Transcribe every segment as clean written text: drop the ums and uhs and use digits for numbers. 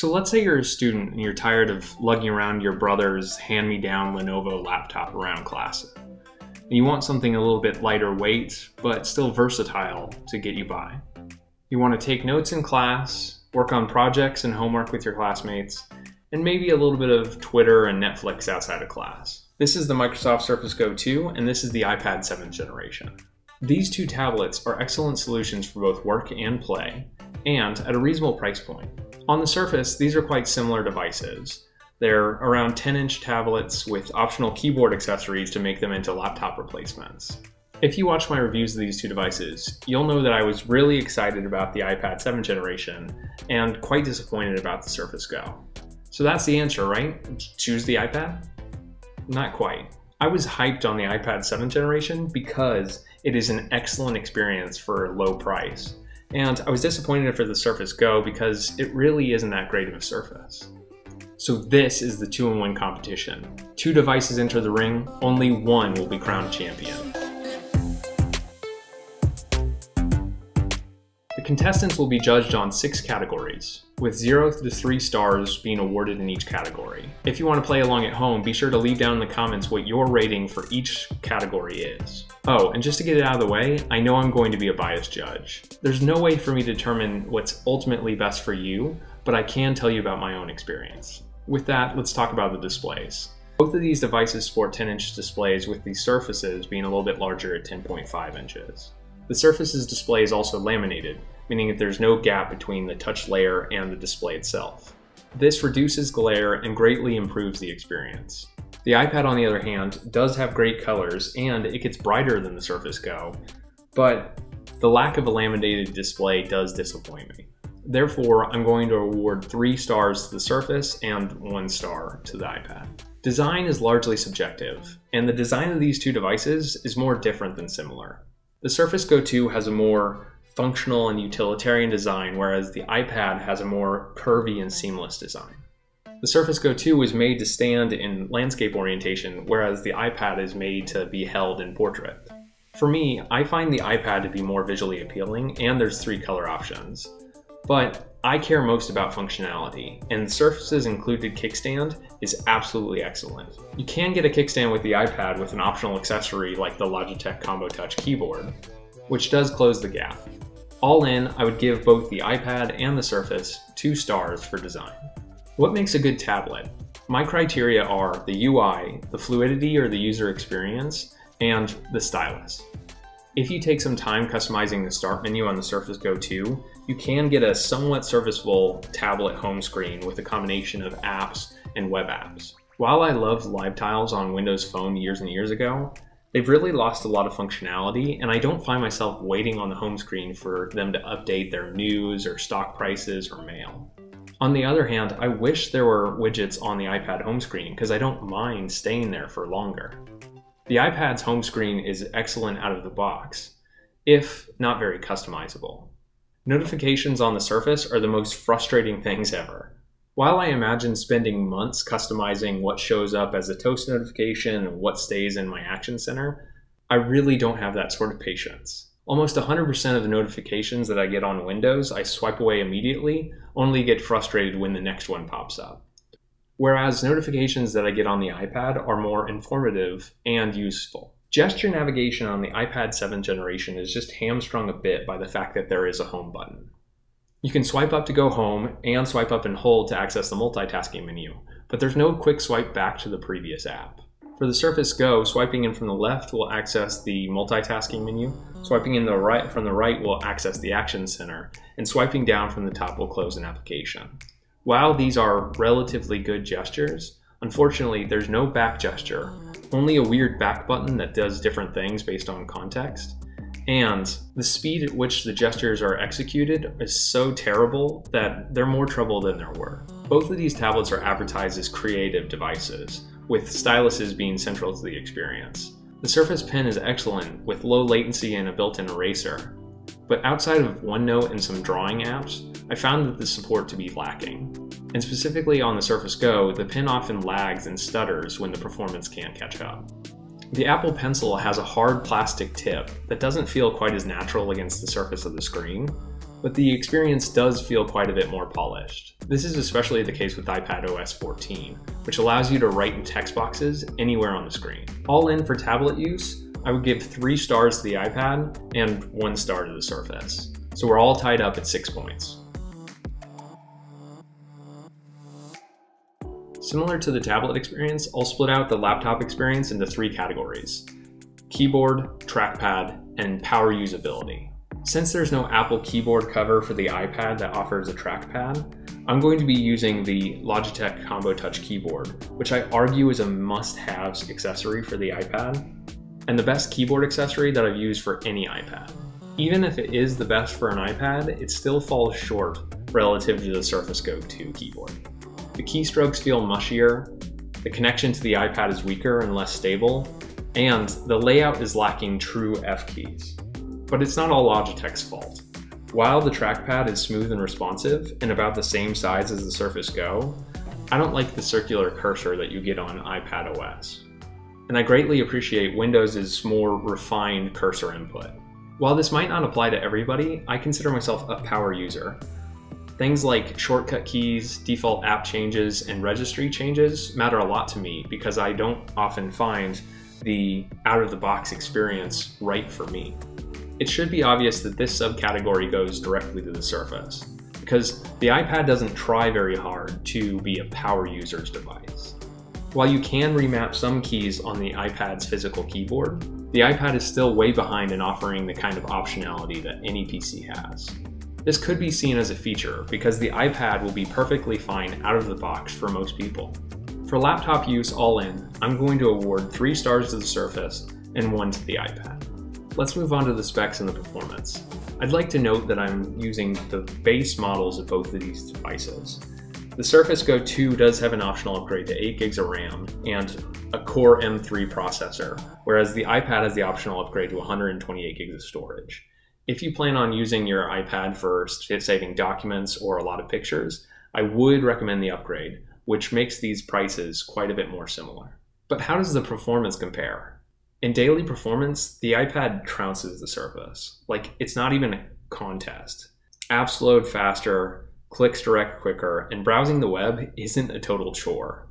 So let's say you're a student and you're tired of lugging around your brother's hand-me-down Lenovo laptop around classes. And you want something a little bit lighter weight, but still versatile to get you by. You want to take notes in class, work on projects and homework with your classmates, and maybe a little bit of Twitter and Netflix outside of class. This is the Microsoft Surface Go 2, and this is the iPad 7th generation. These two tablets are excellent solutions for both work and play, and at a reasonable price point. On the surface, these are quite similar devices. They're around 10-inch tablets with optional keyboard accessories to make them into laptop replacements. If you watch my reviews of these two devices, you'll know that I was really excited about the iPad 7th generation and quite disappointed about the Surface Go. So that's the answer, right? Choose the iPad? Not quite. I was hyped on the iPad 7th generation because it is an excellent experience for a low price. And I was disappointed for the Surface Go because it really isn't that great of a surface. So this is the 2-in-1 competition. 2 devices enter the ring, only one will be crowned champion. The contestants will be judged on 6 categories, with 0 to 3 stars being awarded in each category. If you want to play along at home, be sure to leave down in the comments what your rating for each category is. Oh, and just to get it out of the way, I know I'm going to be a biased judge. There's no way for me to determine what's ultimately best for you, but I can tell you about my own experience. With that, let's talk about the displays. Both of these devices sport 10-inch displays, with the Surfaces being a little bit larger at 10.5 inches. The Surface's display is also laminated, meaning that there's no gap between the touch layer and the display itself. This reduces glare and greatly improves the experience. The iPad, on the other hand, does have great colors and it gets brighter than the Surface Go, but the lack of a laminated display does disappoint me. Therefore, I'm going to award 3 stars to the Surface and 1 star to the iPad. Design is largely subjective, and the design of these two devices is more different than similar. The Surface Go 2 has a more functional and utilitarian design, whereas the iPad has a more curvy and seamless design. The Surface Go 2 is made to stand in landscape orientation, whereas the iPad is made to be held in portrait. For me, I find the iPad to be more visually appealing, and there's 3 color options. But I care most about functionality, and the Surface's included kickstand is absolutely excellent. You can get a kickstand with the iPad with an optional accessory like the Logitech Combo Touch keyboard, which does close the gap. All in, I would give both the iPad and the Surface 2 stars for design. What makes a good tablet? My criteria are the UI, the fluidity or the user experience, and the stylus. If you take some time customizing the start menu on the Surface Go 2, you can get a somewhat serviceable tablet home screen with a combination of apps and web apps. While I loved live tiles on Windows Phone years and years ago, they've really lost a lot of functionality, and I don't find myself waiting on the home screen for them to update their news or stock prices or mail. On the other hand, I wish there were widgets on the iPad home screen because I don't mind staying there for longer. The iPad's home screen is excellent out of the box, if not very customizable. Notifications on the Surface are the most frustrating things ever. While I imagine spending months customizing what shows up as a toast notification and what stays in my Action Center, I really don't have that sort of patience. Almost 100% of the notifications that I get on Windows, I swipe away immediately, only get frustrated when the next one pops up. Whereas notifications that I get on the iPad are more informative and useful. Gesture navigation on the iPad 7th generation is just hamstrung a bit by the fact that there is a home button. You can swipe up to go home and swipe up and hold to access the multitasking menu, but there's no quick swipe back to the previous app. For the Surface Go, swiping in from the left will access the multitasking menu, swiping in from the right will access the Action Center, and swiping down from the top will close an application. While these are relatively good gestures, unfortunately there's no back gesture, only a weird back button that does different things based on context, and the speed at which the gestures are executed is so terrible that they're more trouble than they're worth. Both of these tablets are advertised as creative devices, with styluses being central to the experience. The Surface Pen is excellent with low latency and a built-in eraser, but outside of OneNote and some drawing apps, I found that the support to be lacking. And specifically on the Surface Go, the pen often lags and stutters when the performance can't catch up. The Apple Pencil has a hard plastic tip that doesn't feel quite as natural against the surface of the screen, but the experience does feel quite a bit more polished. This is especially the case with iPadOS 14, which allows you to write in text boxes anywhere on the screen. All in for tablet use, I would give 3 stars to the iPad and 1 star to the Surface. So we're all tied up at 6 points. Similar to the tablet experience, I'll split out the laptop experience into 3 categories: keyboard, trackpad, and power usability. Since there's no Apple keyboard cover for the iPad that offers a trackpad, I'm going to be using the Logitech Combo Touch keyboard, which I argue is a must-have accessory for the iPad, and the best keyboard accessory that I've used for any iPad. Even if it is the best for an iPad, it still falls short relative to the Surface Go 2 keyboard. The keystrokes feel mushier, the connection to the iPad is weaker and less stable, and the layout is lacking true F keys. But it's not all Logitech's fault. While the trackpad is smooth and responsive and about the same size as the Surface Go, I don't like the circular cursor that you get on iPadOS. And I greatly appreciate Windows' more refined cursor input. While this might not apply to everybody, I consider myself a power user. Things like shortcut keys, default app changes, and registry changes matter a lot to me because I don't often find the out-of-the-box experience right for me. It should be obvious that this subcategory goes directly to the Surface, because the iPad doesn't try very hard to be a power user's device. While you can remap some keys on the iPad's physical keyboard, the iPad is still way behind in offering the kind of optionality that any PC has. This could be seen as a feature because the iPad will be perfectly fine out of the box for most people. For laptop use all in, I'm going to award 3 stars to the Surface and 1 to the iPad. Let's move on to the specs and the performance. I'd like to note that I'm using the base models of both of these devices. The Surface Go 2 does have an optional upgrade to 8 gigs of RAM and a Core M3 processor, whereas the iPad has the optional upgrade to 128 gigs of storage. If you plan on using your iPad for saving documents or a lot of pictures, I would recommend the upgrade, which makes these prices quite a bit more similar. But how does the performance compare? In daily performance, the iPad trounces the Surface. Like, it's not even a contest. Apps load faster, clicks direct quicker, and browsing the web isn't a total chore.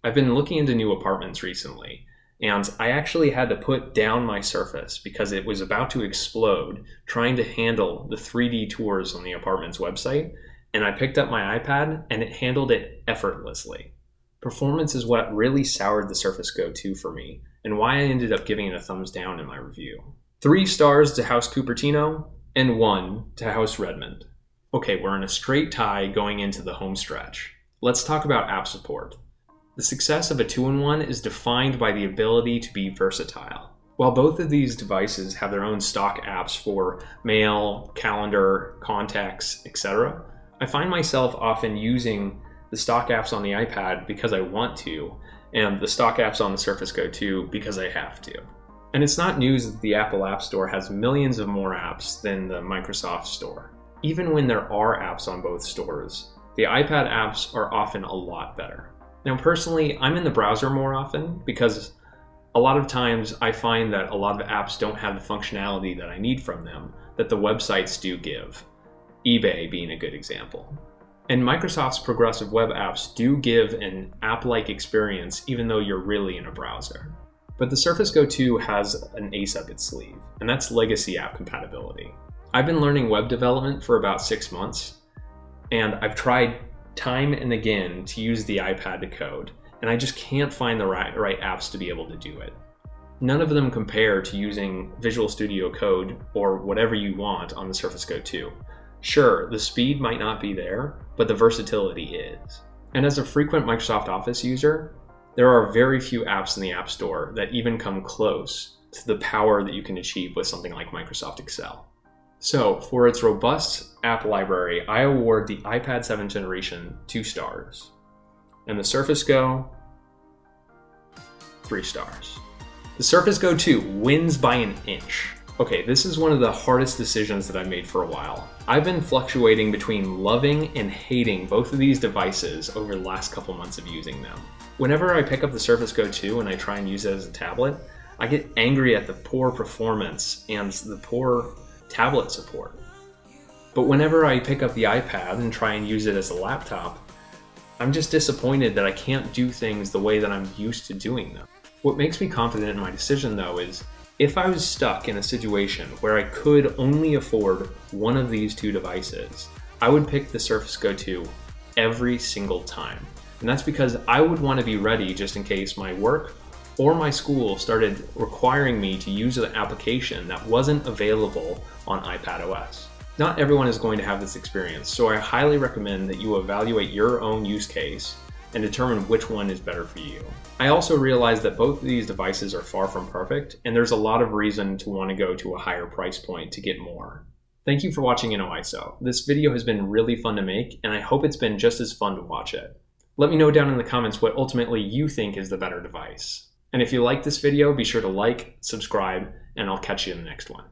I've been looking into new apartments recently, and I actually had to put down my Surface because it was about to explode trying to handle the 3D tours on the apartment's website, and I picked up my iPad and it handled it effortlessly. Performance is what really soured the Surface Go 2 for me, and why I ended up giving it a thumbs down in my review. 3 stars to House Cupertino, and 1 to House Redmond. Okay, we're in a straight tie going into the home stretch. Let's talk about app support. The success of a 2-in-1 is defined by the ability to be versatile. While both of these devices have their own stock apps for mail, calendar, contacts, etc., I find myself often using the stock apps on the iPad because I want to, and the stock apps on the Surface Go 2 because I have to. And it's not news that the Apple App Store has millions of more apps than the Microsoft Store. Even when there are apps on both stores, the iPad apps are often a lot better. Now personally, I'm in the browser more often because a lot of times I find that a lot of apps don't have the functionality that I need from them that the websites do give, eBay being a good example. And Microsoft's progressive web apps do give an app-like experience even though you're really in a browser. But the Surface Go 2 has an ace up its sleeve, and that's legacy app compatibility. I've been learning web development for about 6 months, and I've tried time and again to use the iPad to code, and I just can't find the right apps to be able to do it. None of them compare to using Visual Studio Code or whatever you want on the Surface Go 2. Sure, the speed might not be there, but the versatility is. And as a frequent Microsoft Office user, there are very few apps in the App Store that even come close to the power that you can achieve with something like Microsoft Excel. So, for its robust app library, I award the iPad 7th generation 2 stars, and the Surface Go 3 stars. The Surface Go 2 wins by an inch. Okay, this is one of the hardest decisions that I've made for a while. I've been fluctuating between loving and hating both of these devices over the last couple months of using them. Whenever I pick up the Surface Go 2 and I try and use it as a tablet, I get angry at the poor performance and the poor tablet support. But whenever I pick up the iPad and try and use it as a laptop, I'm just disappointed that I can't do things the way that I'm used to doing them. What makes me confident in my decision though is, if I was stuck in a situation where I could only afford one of these two devices, I would pick the Surface Go 2 every single time. And that's because I would want to be ready just in case my work or my school started requiring me to use an application that wasn't available on iPadOS. Not everyone is going to have this experience, so I highly recommend that you evaluate your own use case and determine which one is better for you. I also realize that both of these devices are far from perfect, and there's a lot of reason to want to go to a higher price point to get more. Thank you for watching InnoIso. This video has been really fun to make, and I hope it's been just as fun to watch it. Let me know down in the comments what ultimately you think is the better device. And if you like this video, be sure to like, subscribe, and I'll catch you in the next one.